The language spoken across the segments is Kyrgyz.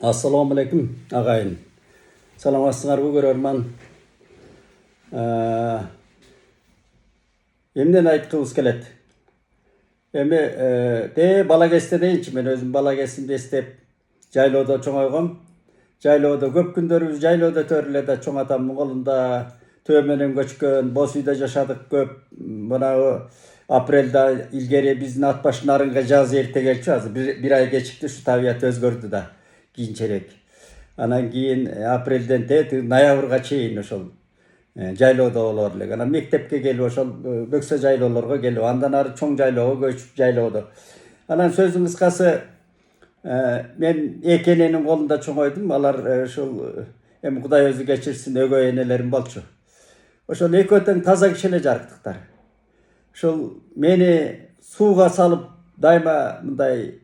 Assalamu alaikum agayın. Salamатсыңарбы көрөрман. Эмнени айткыбыз келет? Эми бала кезде дейинчи, мен өзүм бала кезимде эстеп жайлоодо чоңойгом. Жайлоодо көп күндөрүбүз жайлоодо төрүлө да, чоң атамдын колунда төө менен көчкөн, боз үйдө жашадык көп. Мына апрелде илгери биздин ат баш нарынга жаз эрте келчү, азыр бир ай кечикти, ушу табият өзгөрдү да кийинчерээк. Анан кийин апрелден ноябрга чейин ошол жайлоодо болор элек. Анан мектепке келип ошол бөксө жайлоолорго келип, андан ары чоң жайлоого көчүп жайлоодо. Анан сөздүн кыскасы, мен эки эненин колунда чоңойдум. Алар ушул эми Кудай өзү кечирсин, өгөй энелерим болчу. Ошол экөө тең таза киши эле жарыктыктар. Ошол мени сууга салып дайыма мындай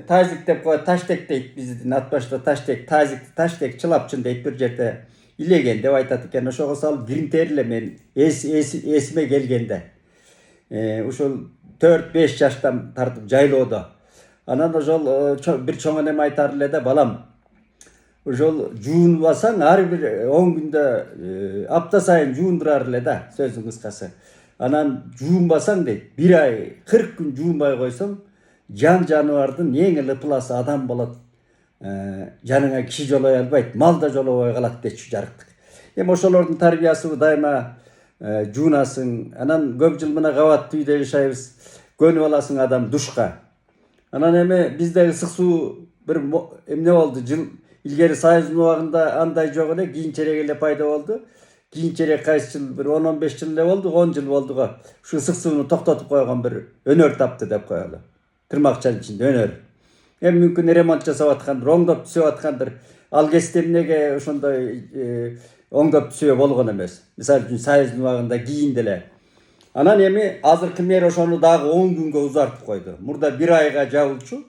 тазик деп коет, таштек дейт биздин ат башта, таштек, тазикти таштек чылапчын дейт бир жерде. Илеген деп айтат экен. Ошого салып гринтер эле мен эсиме келгенде. Ушул 4-5 жаштан тартып жайлоодо. Анан ошол бир чоң энем айтар эле да, балам, ошол жуунбасаң ар бир 10 күндө апта сайын жуундурар эле да, сөздүн кыскасы. Анан жуунбасаң дейт, бир ай 40 күн жуунбай койсоң, жан жаныбардын эң эле ыпласы адам болот. Жаныңа киши жолой албайт, мал да жолобой калат дечү жарыктык. Эми ошолордун тарбиясы дайыма жуунасың. Анан көп жыл мына кабаттуу үйдө жашайбыз. Көнүп аласың адам душка. Анан эми бизде ысык суу бир эмне болду, жыл илгери Союздун убагында андай жок эле, кийинчерээк эле пайда болду. Кийинчерээк кайсы жыл бир 10-15 жыл эле болду, 10 жыл болду го. Ушу ысык сууну токтотуп койгон бир өнөр тапты деп коелу. Тырмакчанын ичинде өнөр. Эми мүмкүн ремонт жасап аткандыр, оңдоп түзөп аткандыр. Ал кезде эмнеге ошондой оңдоп түзөө болгон эмес. Мисалы үчүн Союздун убагында кийин деле. Анан эми азыркы мэр ошону дагы 10 күнгө узартып койду. Мурда 1 айга жабылчу.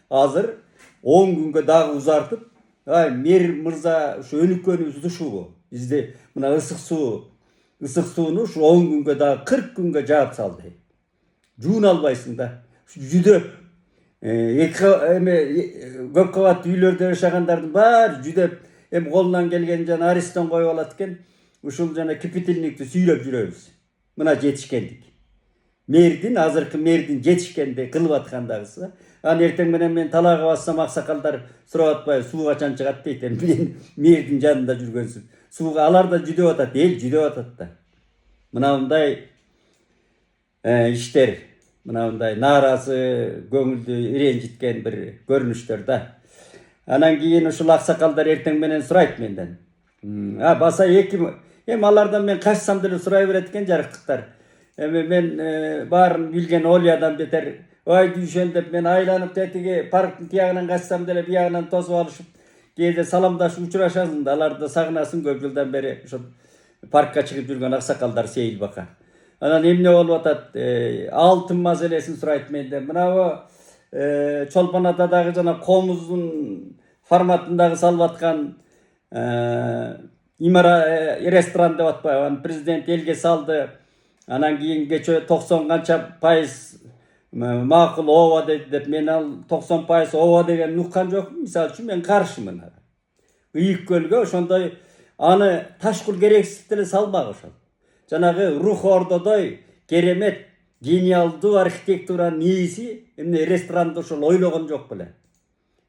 Азыр 10 күнгө дагы узартып, мэр мырза ушу өнүккөнүбүз ушубу. Бизде мына ысык сууну ушу 10 күнгө дагы 40 күнгө жаап салды. Жууна албайсың да. Жүдөп көп кабаттуу үйлөрдө жашагандардын баары жүдөп, эми колунан келген жана арестон коюп алат экен. Ушул жана кипятильникти сүйрөп жүрөбүз. Мына жетишкендик. Азыркы мэрдин жетишкенди кылып аткандагысы. Анан эртең менен мен талаага бассам аксакалдар сурап атпайбы, суу качан чыгат дейт. Мен мэрдин жанында жүргөнсүн. Сууга алар да жүдөп атат, эл жүдөп атат да. Мына мындай иштер, мына мындай нааразы, көңүлдү иренжиткен бир көрүнүштөр да. Анан кийин ушул аксакалдар эртең менен сурайт менден. Баса эми алардан мен качсам деле сурай берет экен жарыктыктар. Эми мен баарын билген Олиядан бетер, ой дүйшөн деп мен айланып тетиги парктын тиягынан качсам деле биягынан тосуп алышып, кээде саламдашып учурашасың да, аларды сагынасың көп жылдан бери ошо паркка чыгып жүргөн аксакалдар сейил бака. Анан эмне болуп атат? Алтын маселесин сурайт менден. Мынабу Чолпонада дагы жана комуздун форматындагы салып аткан имара ресторан деп атпайбы? Аны президент элге салды. Анан кийин кече 90 канча пайыз макул ооба деди деп, мен ал 90% ооба деген уккан жокмун. Мисалы үчүн мен каршымын. Ыйык көлгө ошондой аны ташкыл керексиз деле салмак ошол. Жанагы рух ордодой керемет, гениалдуу архитектуранын ээси эмне ресторанды ошол ойлогон жок беле.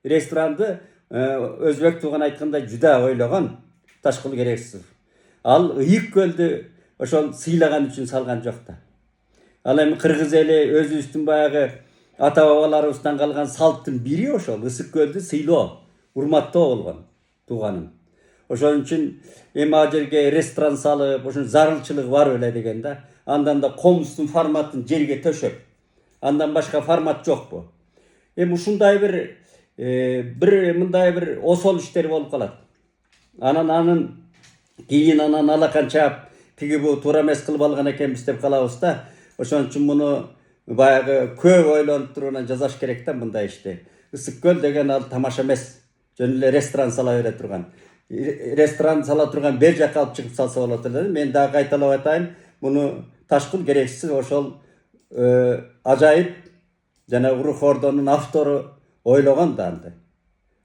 Ресторанды өзбек тууган айткандай жүдө ойлогон, ташкыл керексиз. Ал ыйык көлдү ошол сыйлаган үчүн салган жок да. Ал эми кыргыз эли өзүбүздүн баягы ата бабаларыбыздан калган салттын бири ошол ысык көлдү сыйлоо, урматтоо болгон тууганым. Ошон үчүн эми ал жерге ресторан салып, ошон зарылчылыгы бар беле деген да. Андан да комуздун форматын жерге төшөп, андан башка формат жокпу. Эми ушундай бир мындай бир осол иштер болуп калат. Анан кийин алакан чаап, тиги бу туура эмес кылып алган экенбиз деп калабыз да. Ошон үчүн муну баягы көп ойлонуп туруп анан жасаш керек да мындай ишти. Ысык көл деген ал тамаша эмес. Жөн эле ресторан сала бере турган. Ресторан сала турган бер жакка алып чыгып салса болот эле. Мен дагы кайталап атайын, муну ташкыл керексиз, ошол ажайып жана рух ордонун автору ойлогон да анда.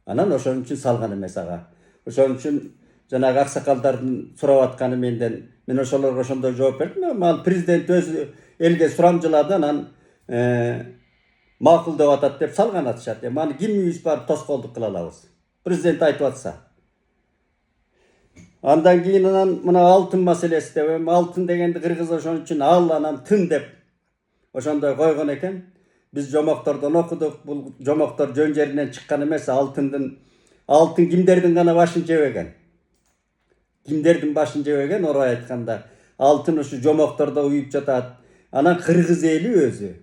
Анан ошон үчүн салган эмес ага. Ошон үчүн жанагы аксакалдардын сурап атканы менден, мен ошолорго ошондой жооп бердим. Ал президент өзү элге сурамжылады, анан макул деп атат деп салган атышат. Аны кимибиз барып тоскоолдук кыла алабыз? Президент айтып атса. Андан кийин анан мына алтын маселеси деп, алтын дегенди кыргыз ошон үчүн ал анан тын деп ошондой койгон экен. Биз жомоктордон окудук. Бул жомоктор жөн жеринен чыккан эмес. Алтын кимдердин гана башын жебеген. Кимдердин башын жебеген, орой айтканда. Алтын ушу жомоктордо уюп жатат. Анан кыргыз эли өзү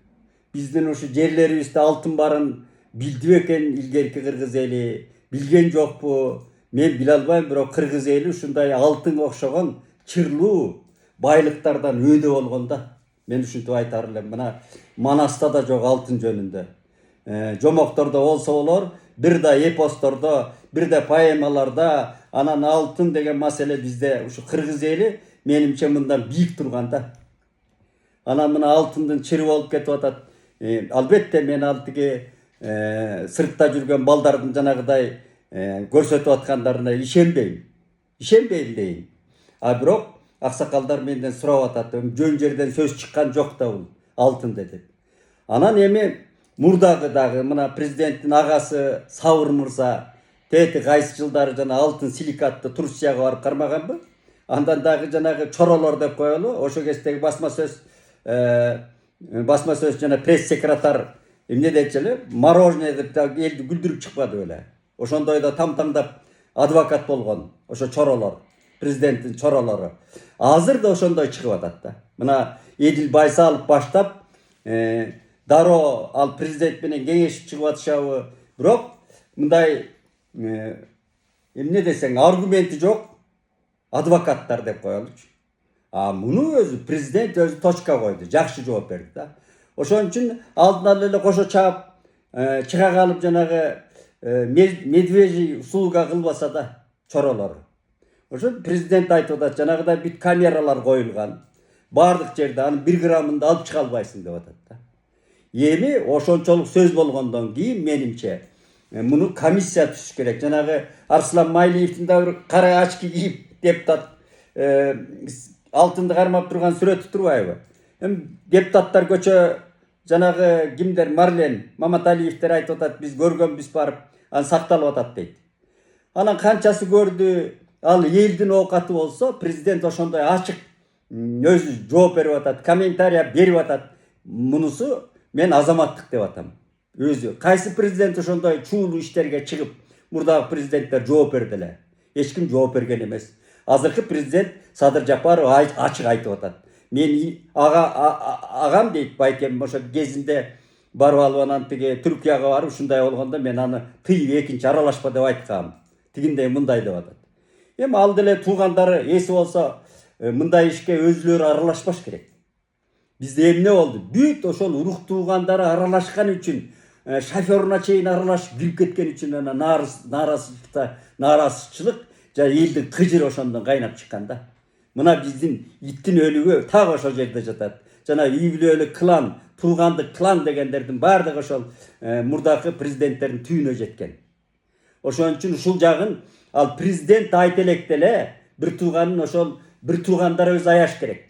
биздин ушу жерлерибизде алтын барын билди бекен, илгерки кыргыз эли билген жокпу? Мен биле албайм, бирок кыргыз эли ушундай алтынга окшогон чырлуу байлыктардан өйдө болгон да. Мен ушинтип айтар элем. Мына Манаста да жок алтын жөнүндө. Жомоктордо болсо болор, бир да эпостордо, бир да поэмаларда анан алтын деген маселе бизде ушу кыргыз эли менимче мындан бийик турган да. Анан мына алтындын чыры болуп кетип атат. Албетте мен ал тиги сыртта жүргөн балдардын жанагыдай көрсөтүп аткандарына ишенбейм. Ишенбейм дейин. Бирок аксакалдар менден сурап атат. Жөн жерден сөз чыккан жок да бул алтын деп. Анан эми мурдагы дагы мына президенттин агасы Сабыр мырза тети кайсы жылдары жана алтын силикатты Турцияга барып кармаганбы? Андан дагы жанагы чоролор деп коелу. Ошо кездеги басма сөз жана пресс-секретарь эмне дечи эле? Мороженое деп элди күлдүрүп чыкпады беле. Ошондой да тамтаңдап адвокат болгон. Ошо чоролор, президенттин чоролору. Азыр да ошондой чыгып атат да. Мына Эдил Байсалов баштап дароо ал президент менен кеңешип чыгып атышабы. Бирок мындай эмне десең аргументи жок адвокаттар деп коелучу. Муну өзү президент өзү точка койду, жакшы жооп берди да. Ошон үчүн алдынан эле кошо чаап чыга калып жанагы медвежий услуга кылбаса да чоролор. Ошо президент айтып атат, жанагыдай бүт камералар коюлган. Бардык жерде анын 1 граммын да алып чыга албайсың деп атат да. Эми ошончолук сөз болгондон кийин менимче муну комиссия түзүш керек. Жанагы Арслан Майлиевдин да бир кара очки кийип депутат алтынды кармап турган сүрөтү турбайбы? Депутаттар көчө жанагы кимдер Марлен Маматалиевдер айтып атат, биз көргөнбүз барып, аны сакталып атат дейт. Анан канчасы көрдү, ал элдин оокаты болсо, президент ошондой ачык өзү жооп берип атат, комментарий берип атат. Мунусу мен азаматтык деп атам. Өзү кайсы президент ошондой чуулуу иштерге чыгып, мурдагы президенттер жооп берди эле? Эч ким жооп берген эмес. Азыркы президент Садыр Жапаров ачык айтып атат. Мен агам дейт, байкем ошо кезинде барып алып анан тиги Түркияга барып ушундай болгондо мен аны тыйып экинчи аралашпа деп айткам. Тигиндей мындай деп атат. Эми ал деле туугандары эси болсо мындай ишке өзүлөрү аралашпаш керек. Бизде эмне болду? Бүт ошол урук туугандары аралашкан үчүн, шофёруна чейин аралашып кирип кеткен үчүн анан нааразычылык жана элдин кыжыры ошондон кайнап чыккан да. Мына биздин иттин өлүгү так ошол жерде жатат. Жана үй бүлөлүк клан, туугандык клан дегендердин баардыгы ошол мурдакы президенттердин түбүнө жеткен. Ошон үчүн ушул жагын ал президент айта электе эле бир тууганын ошол бир туугандары өзү аяш керек.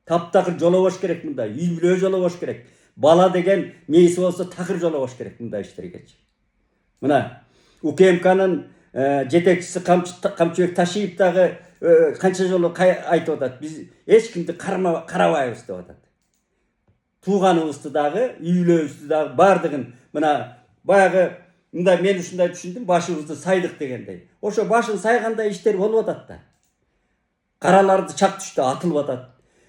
Таптакыр жолобош керек мындай, үй бүлө жолобош керек. Бала деген мээси болсо такыр жолобош керек мындай иштерге. Мына УКМКнын жетекчиси Камчыбек Ташиев дагы канча жолу айтып атат, биз эч кимди карабайбыз деп атат. Тууганыбызды дагы, үй бүлөбүздү дагы баардыгын мына баягы мындай мен ушундай түшүндүм, башыбызды сайдык дегендей. Ошо башын сайгандай иштер болуп атат да. Караларды чак түштү атылып атат.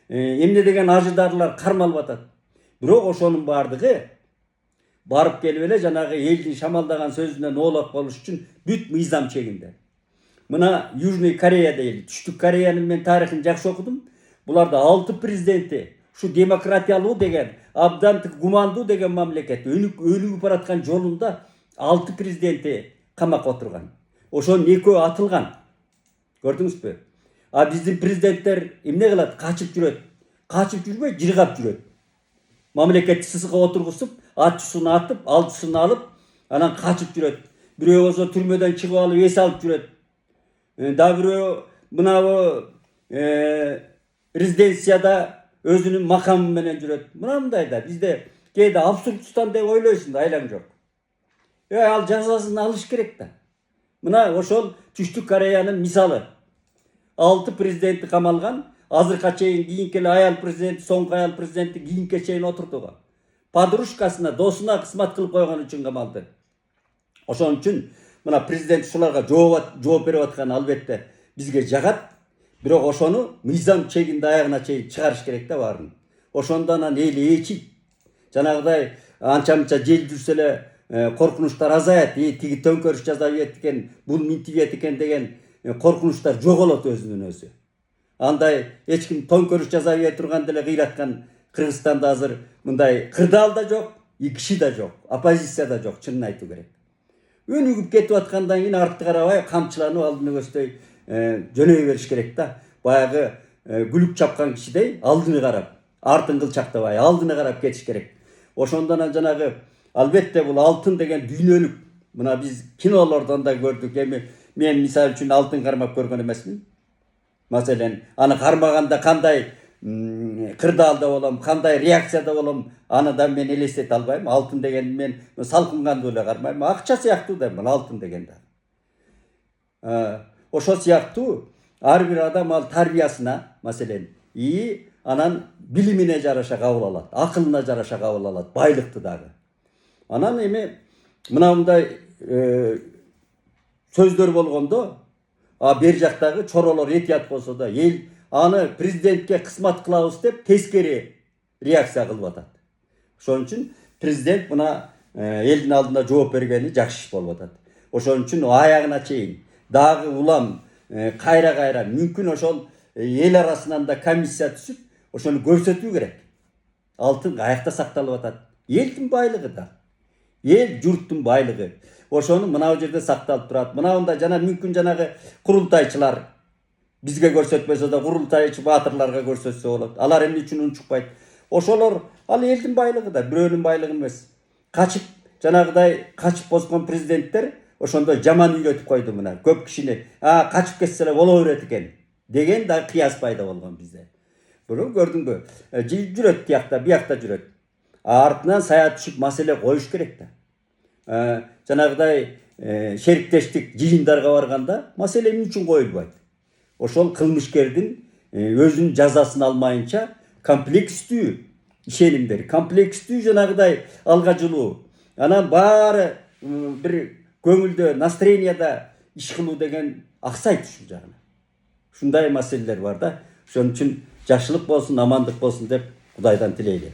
Эмне деген ажыдарлар кармалып атат. Бирок ошонун баардыгы барып келип эле жанагы элдин шамалдаган сөзүнөн оолак болуш үчүн бүт мыйзам чегинде. Мына Южный Корея дейли, Түштүк Кореянын мен тарыхын жакшы окудум. Буларда 6 президенти ушу демократиялуу деген, абдан гумандуу деген мамлекет өнүгүп бараткан жолунда 6 президенти камакка отурган. Ошонун 2-өө атылган. Көрдүңүзбү? Биздин президенттер эмне кылат? Качып жүрөт. Качып жүрбөй, жыргап жүрөт. Мамлекетти сысыкка отургузуп, атчысын атып, алдысын алып, анан качып жүрөт. Biri olsa türmeden çıkıp alıp es alıp жүрөт. Da biri mınavu резиденцияда өзүнүн макамы менен жүрөt. Мынандай да бизде кээде абсурдстан деп ойлойсуң да айлаң жок. Ал жазасын алыш керек да. Мына ошол Түштүк Кореянын мисалы. 6 президенти камалган, азыркыга чейин кийинки эле аял президент, соңку аял президенти кийинке чейин отурдуга. Подружкасына, досуна кызмат кылып койгон үчүн камалды. Ошон үчүн мына президент ушуларга жооп берип аткан албетте бизге жагат. Бирок ошону мыйзам чегинде аягына чейин чыгарыш керек да баарын. Ошондо анан эл ээчийт. Жанагыдай анча-мынча жел жүрсө эле коркунучтар азаят. Тиги төңкөрүш жасап ийет экен, бул минтип ийет экен деген коркунучтар жоголот өзүнөн өзү. Андай эч ким төңкөрүш жасап ийе турган деле кыйраткан Кыргызстанда азыр мындай кырдаал да жок, киши да жок, оппозиция да жок, чынын айтуу керек. Өнүгүп кетип аткандан кийин артты карабай камчыланып алдыны көздөй жөнөй бериш керек да. Баягы күлүк чапкан кишидей алдыны карап, артын кылчактабай алдыны карап кетиш керек. Ошондон жанагы албетте бул алтын деген дүйнөлүк. Мына биз кинолордон да көрдүк. Эми мен мисалы үчүн алтын кармап көргөн эмесмин. Маселен, аны кармаганда кандай кырдаалда болом, кандай реакцияда болом, аны да мен элестете албайм. Алтын деген мен салкынганда эле кармайм. Акча сыяктуу да мына алтын деген да. Ошол сыяктуу ар бир адам ал тарбиясына, маселен, анан билимине жараша кабыл алат, акылына жараша кабыл алат, байлыкты дагы. Анан эми мындай сөздөр болгондо, бер жактагы чоролор этият болсо да, эл аны президентке кызмат кылабыз деп тескери реакция кылып атат. Ошон үчүн президент мына элдин алдында жооп бергени жакшы иш болуп атат. Ошон үчүн аягына чейин дагы улам кайра мүмкүн ошол эл арасынан да комиссия түзүп, ошону көрсөтүү керек. Алтын каякта сакталып атат? Элдин байлыгы да. Эл журттун байлыгы. Ошону мына жерде сакталып турат. Мынандай жана мүмкүн жанагы курултайчылар бизге көрсөтпөсө да курултайчы баатырларга көрсөтсө болот. Алар эмне үчүн унчукпайт? Ошолор ал элдин байлыгы да, бирөөнүн байлыгы эмес. Качып жанагыдай качып боскон президенттер ошондой жаман үйрөтүп койду мына. Көп кишини качып кетсе эле боло берет экен деген да кыяс пайда болгон бизде. Бирок көрдүңбү? Жүрөт тиякта, биякта жүрөт. Артынан сая түшүп маселе коюш керек да. Жанагыдай шериктештик жыйындарга барганда маселе эмне үчүн коюлбайт? Ошол кылмышкердин өзүнүн жазасын алмайынча комплекстүү ишенимдер, комплекстүү жанагыдай алга жылуу. Анан баары бир көңүлдө, настроенияда иш кылуу деген аксайт ушул жагына. Ушундай маселелер бар да. Ошон үчүн жакшылык болсун, амандык болсун деп Кудайдан тилейли.